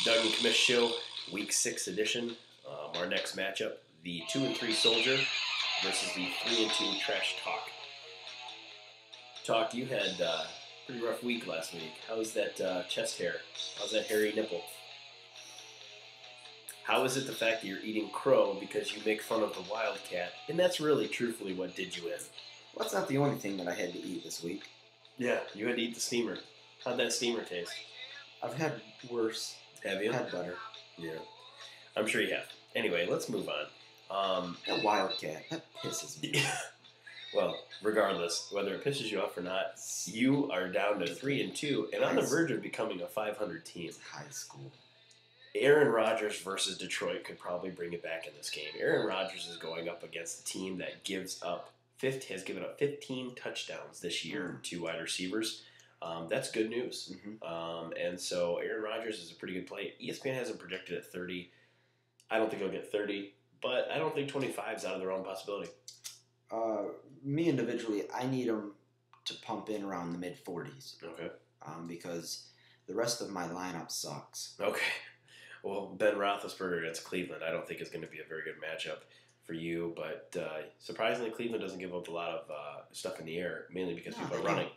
Doug and Commish Show, Week 6 edition. Our next matchup, the 2-3 Soldier versus the 3-2 Trash Talk. Talk, you had a pretty rough week last week. How's that chest hair? How's that hairy nipple? How is it the fact that you're eating crow because you make fun of the Wildcat? And that's really, truthfully, what did you in. Well, that's not the only thing that I had to eat this week. Yeah, you had to eat the steamer. How'd that steamer taste? I've had worse. Have you? Had better. Yeah. I'm sure you have. Anyway, let's move on. That Wildcat, that pisses me off. Well, regardless, whether it pisses you off or not, you are down to 3-2 and on the verge of becoming a 500 team. It's high school. Aaron Rodgers versus Detroit could probably bring it back in this game. Aaron Rodgers is going up against a team that has given up 15 touchdowns this year to wide receivers. That's good news. Mm-hmm. And so Aaron Rodgers is a pretty good play. ESPN has him projected at 30. I don't think he'll get 30, but I don't think 25 is out of the realm of possibility. Me individually, I need him to pump in around the mid-40s. Okay. Because the rest of my lineup sucks. Okay. Well, Ben Roethlisberger against Cleveland, I don't think is going to be a very good matchup for you. But surprisingly, Cleveland doesn't give up a lot of stuff in the air, mainly because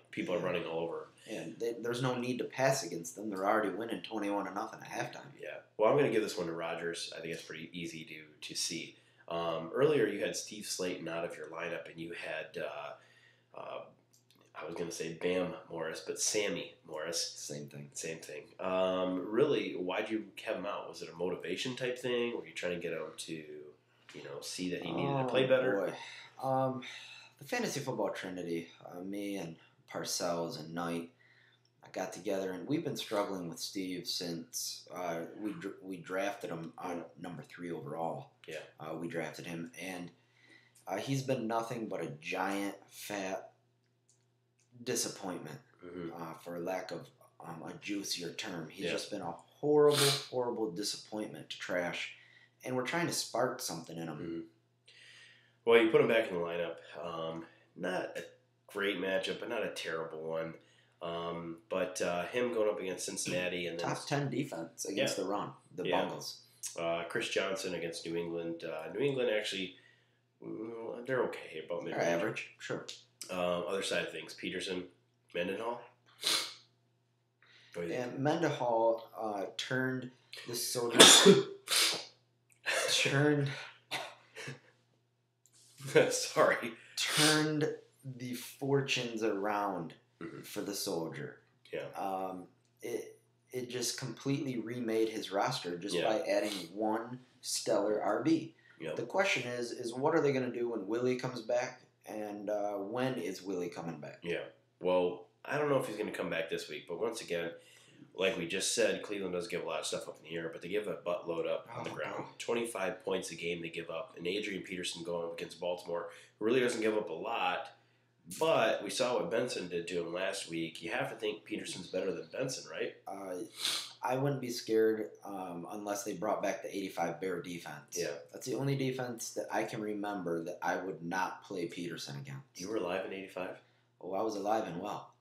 people are running all over. And there's no need to pass against them. They're already winning 21-0 at halftime. Yeah. Well, I'm going to give this one to Rodgers. I think it's pretty easy to see. Earlier, you had Steve Slayton out of your lineup, and you had, I was going to say Bam Morris, but Sammy Morris. Same thing. Really, why'd you have him out? Was it a motivation type thing? Were you trying to get him to, see that he needed to play better? Boy. The Fantasy Football Trinity, me and Parcells and Knight, got together, and we've been struggling with Steve since we drafted him on number 3 overall. Yeah. We drafted him, and he's been nothing but a giant, fat disappointment, for lack of a juicier term. He's just been a horrible, horrible disappointment to trash, and we're trying to spark something in him. Mm-hmm. Well, you put him back in the lineup. Not a great matchup, but not a terrible one. But him going up against Cincinnati and then top 10 defense against the run, the Bungles. Chris Johnson against New England. New England actually, they're okay about mid-range. They're average, sure. Other side of things, Peterson, Mendenhall. And Mendenhall turned the Soldier turned the fortunes around for the Soldier. Yeah. It just completely remade his roster just by adding one stellar RB. Yep. The question is what are they going to do when Willie comes back, and when is Willie coming back? Yeah. Well, I don't know if he's going to come back this week, but once again, like we just said, Cleveland does give a lot of stuff up in the air, but they give a buttload up on the ground. God. 25 points a game they give up, and Adrian Peterson going up against Baltimore really doesn't give up a lot. But we saw what Benson did to him last week. You have to think Peterson's better than Benson, right? I wouldn't be scared unless they brought back the 85 Bear defense. Yeah. That's the only defense that I can remember that I would not play Peterson against. You were alive in 85? Oh, I was alive and well.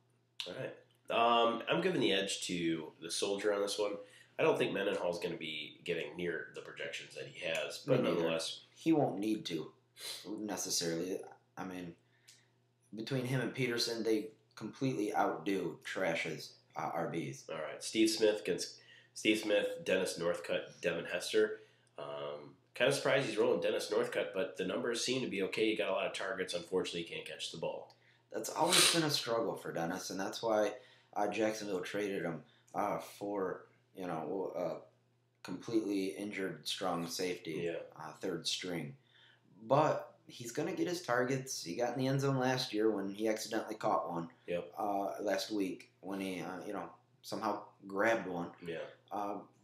All right. I'm giving the edge to the Soldier on this one. I don't think Mendenhall's going to be getting near the projections that he has, but nonetheless. He won't need to, necessarily. I mean, between him and Peterson, they completely outdo Trash's RBs. All right. Steve Smith, Dennis Northcutt, Devin Hester. Kind of surprised he's rolling Dennis Northcutt, but the numbers seem to be okay. He got a lot of targets. Unfortunately, he can't catch the ball. That's always been a struggle for Dennis, and that's why Jacksonville traded him for, a completely injured strong safety, third string. But he's going to get his targets. He got in the end zone last year when he accidentally caught one. Yep. Last week when he, somehow grabbed one. Yeah.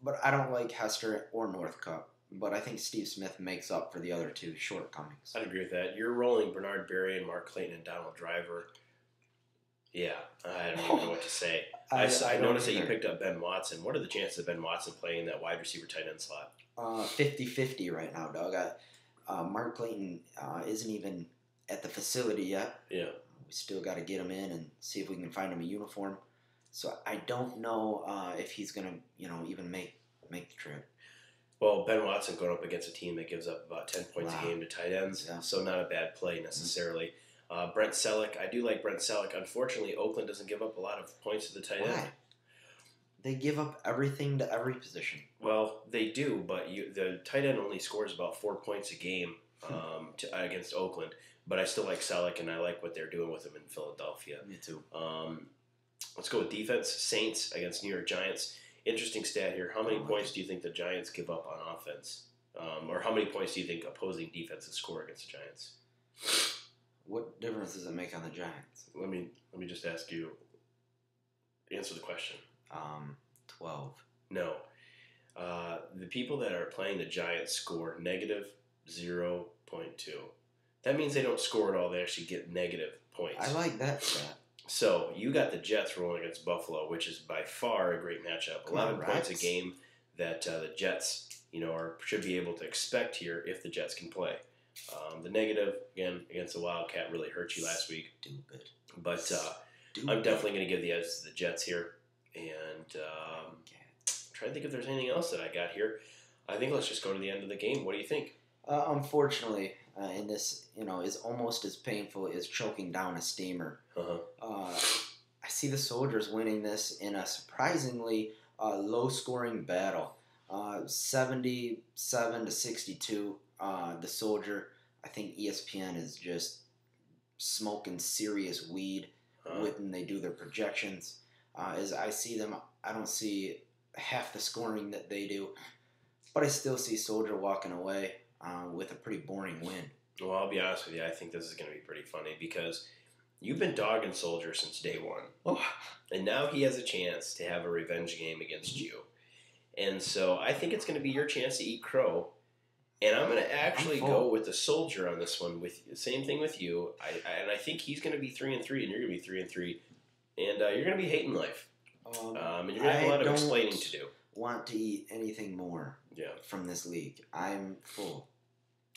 But I don't like Hester or Northcutt. But I think Steve Smith makes up for the other two shortcomings. I'd agree with that. You're rolling Bernard Berry and Mark Clayton and Donald Driver. Yeah, I don't even know what to say. I noticed that you picked up Ben Watson. What are the chances of Ben Watson playing in that wide receiver tight end slot? 50-50 right now, Doug. Mark Clayton isn't even at the facility yet. Yeah. We still got to get him in and see if we can find him a uniform. So I don't know if he's going to, even make make the trip. Well, Ben Watson going up against a team that gives up about 10 points a game to tight ends, so not a bad play necessarily. Brent Selleck, I do like Brent Selleck. Unfortunately, Oakland doesn't give up a lot of points to the tight end. They give up everything to every position. Well, they do, but the tight end only scores about 4 points a game against Oakland. But I still like Selleck, and I like what they're doing with him in Philadelphia. Me too. Let's go with defense. Saints against New York Giants. Interesting stat here. How many points do you think the Giants give up on offense? Or how many points do you think opposing defenses score against the Giants? What difference does it make on the Giants? Let me just ask you. Answer the question. 12. No. The people that are playing the Giants score negative 0.2. That means they don't score at all. They actually get negative points. I like that stat. So you got the Jets rolling against Buffalo, which is by far a great matchup. 11 points a game that the Jets, should be able to expect here if the Jets can play. The negative, again, against the Wildcat really hurt you last week. Stupid. But I'm definitely going to give the edge to the Jets here. And trying to think if there's anything else that I got here. I think let's just go to the end of the game. What do you think? Unfortunately, and this, is almost as painful as choking down a steamer. I see the Soldiers winning this in a surprisingly low-scoring battle. 77-62. The Soldier. I think ESPN is just smoking serious weed when they do their projections. As I see them, I don't see half the scoring that they do, but I still see Soldier walking away with a pretty boring win. Well, I'll be honest with you. I think this is going to be pretty funny because you've been dogging Soldier since day one. And now he has a chance to have a revenge game against you. And so I think it's going to be your chance to eat crow. And I'm going to actually go with the Soldier on this one. With the same thing with you. I think he's going to be 3-3, and you're going to be 3-3. And you're going to be hating life. And you're going to have a lot of explaining to do. Want to eat anything more from this league. I'm full.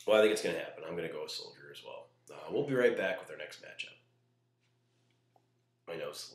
Well, I think it's going to happen. I'm going to go with Soldier as well. We'll be right back with our next matchup. My nose.